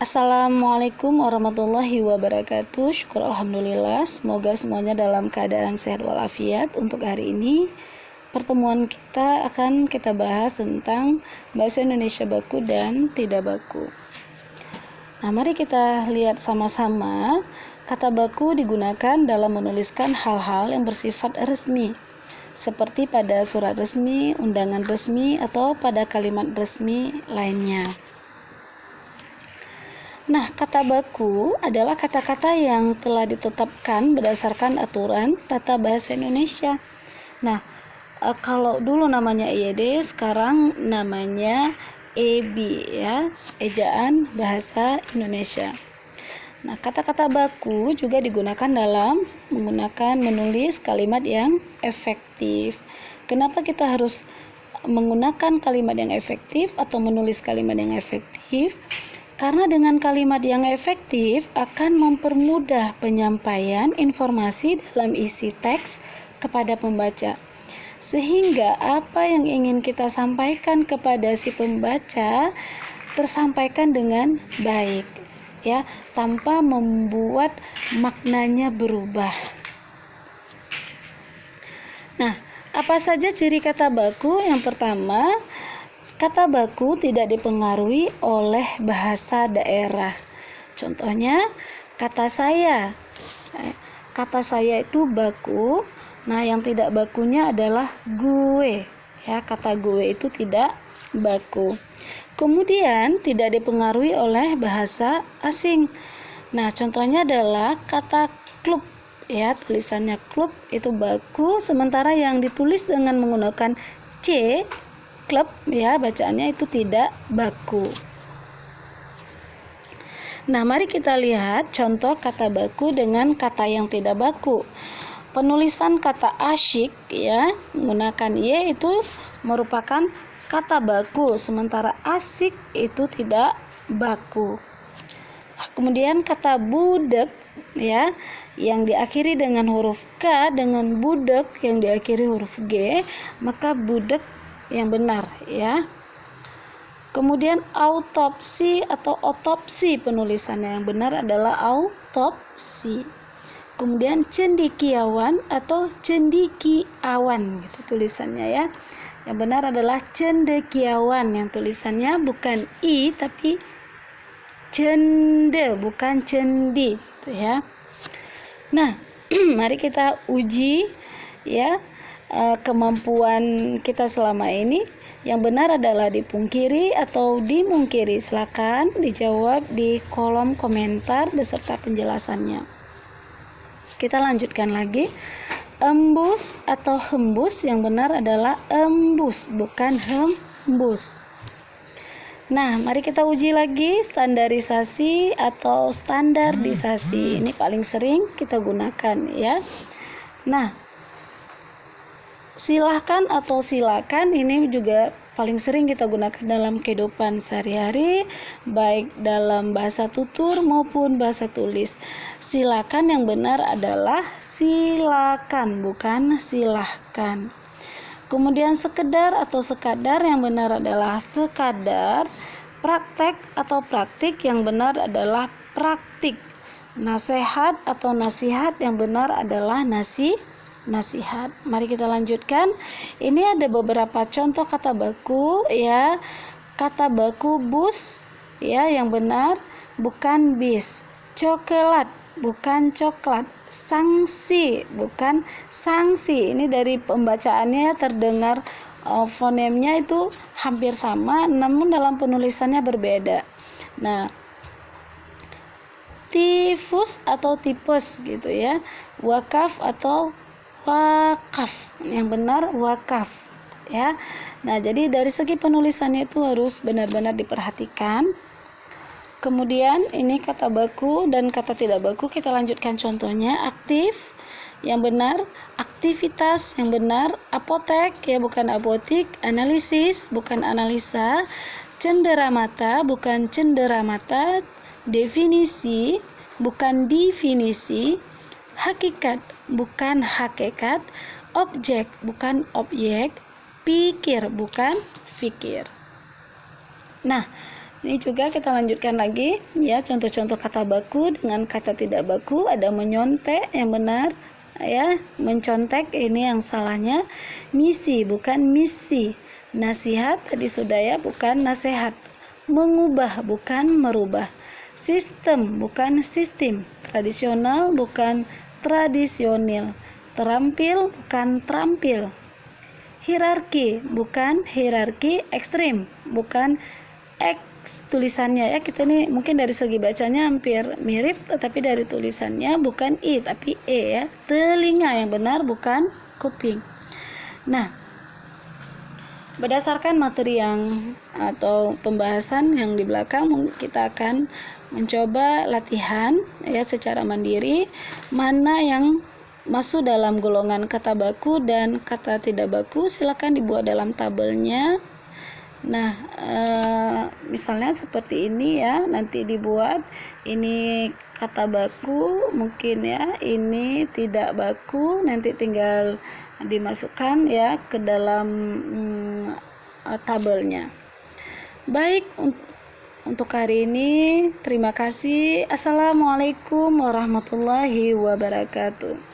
Assalamualaikum warahmatullahi wabarakatuh. Syukur alhamdulillah. Semoga semuanya dalam keadaan sehat walafiat. Untuk hari ini pertemuan kita akan kita bahas tentang bahasa Indonesia baku dan tidak baku. Nah, mari kita lihat sama-sama. Kata baku digunakan dalam menuliskan hal-hal yang bersifat resmi, seperti pada surat resmi, undangan resmi, atau pada kalimat resmi lainnya. Nah, kata baku adalah kata-kata yang telah ditetapkan berdasarkan aturan tata bahasa Indonesia. Nah, kalau dulu namanya EYD, sekarang namanya EB, ya, Ejaan Bahasa Indonesia. Nah, kata-kata baku juga digunakan dalam menulis kalimat yang efektif. Kenapa kita harus menggunakan kalimat yang efektif atau menulis kalimat yang efektif? Karena dengan kalimat yang efektif akan mempermudah penyampaian informasi dalam isi teks kepada pembaca, sehingga apa yang ingin kita sampaikan kepada si pembaca tersampaikan dengan baik, ya, tanpa membuat maknanya berubah. Nah, apa saja ciri kata baku? Yang pertama, kata baku tidak dipengaruhi oleh bahasa daerah. Contohnya, kata saya. Kata saya itu baku. Nah, yang tidak bakunya adalah gue. Ya, kata gue itu tidak baku. Kemudian, tidak dipengaruhi oleh bahasa asing. Nah, contohnya adalah kata klub. Ya, tulisannya klub itu baku, sementara yang ditulis dengan menggunakan C, klub, ya, bacaannya itu tidak baku. Nah, mari kita lihat contoh kata baku dengan kata yang tidak baku. Penulisan kata asyik, ya, menggunakan Y itu merupakan kata baku, sementara asik itu tidak baku. Kemudian kata budek, ya, yang diakhiri dengan huruf K dengan budek yang diakhiri huruf G, maka budek yang benar, ya. Kemudian autopsi atau otopsi, penulisannya yang benar adalah autopsi. Kemudian cendekiawan atau cendikiawan, gitu tulisannya, ya. Yang benar adalah cendekiawan, yang tulisannya bukan I tapi cende, bukan cendi, gitu, ya. Nah, mari kita uji, ya, kemampuan kita selama ini. Yang benar adalah dipungkiri atau dimungkiri. Silakan dijawab di kolom komentar beserta penjelasannya. Kita lanjutkan lagi. Embus atau hembus, yang benar adalah embus, bukan hembus. Nah, mari kita uji lagi standarisasi atau standardisasi. Ini paling sering kita gunakan, ya. Nah, silahkan atau silakan ini juga paling sering kita gunakan dalam kehidupan sehari-hari, baik dalam bahasa tutur maupun bahasa tulis. Silakan yang benar adalah silakan, bukan silahkan. Kemudian sekedar atau sekadar, yang benar adalah sekadar. Praktek atau praktik, yang benar adalah praktik. Nasihat atau nasihat, yang benar adalah nasihat. Mari kita lanjutkan. Ini ada beberapa contoh kata baku, ya. Kata baku bus, ya, yang benar bukan bis. Coklat bukan coklat. Sanksi bukan sanksi. Ini dari pembacaannya terdengar fonemnya itu hampir sama, namun dalam penulisannya berbeda. Nah, tifus atau tipes, gitu, ya. Wakaf atau wakaf, yang benar wakaf, ya. Nah, jadi dari segi penulisannya itu harus benar-benar diperhatikan. Kemudian ini kata baku dan kata tidak baku, kita lanjutkan contohnya. Aktif, yang benar aktivitas, yang benar apotek, ya, bukan apotik. Analisis bukan analisa. Cenderamata bukan cenderamata. Definisi bukan definisi. Hakikat bukan hakikat. Objek bukan objek. Pikir bukan fikir. Nah, Ini juga kita lanjutkan lagi ya, contoh-contoh kata baku dengan kata tidak baku. Ada menyontek yang benar ya, mencontek ini yang salahnya. Misi bukan misi. Nasihat tadi sudah ya, bukan nasihat. Mengubah bukan merubah. Sistem bukan sistem. Tradisional bukan tradisional. Terampil bukan terampil. Hierarki bukan hierarki. Ekstrim bukan X tulisannya ya, kita nih mungkin dari segi bacanya hampir mirip, tetapi dari tulisannya bukan I tapi E ya. Telinga yang benar bukan kuping. Nah, berdasarkan materi yang atau pembahasan yang di belakang, kita akan mencoba latihan ya secara mandiri mana yang masuk dalam golongan kata baku dan kata tidak baku. Silakan dibuat dalam tabelnya. Nah, misalnya seperti ini ya, nanti dibuat ini kata baku mungkin ya, ini tidak baku, nanti tinggal dimasukkan ya ke dalam tabelnya. Baik, untuk hari ini terima kasih. Assalamualaikum warahmatullahi wabarakatuh.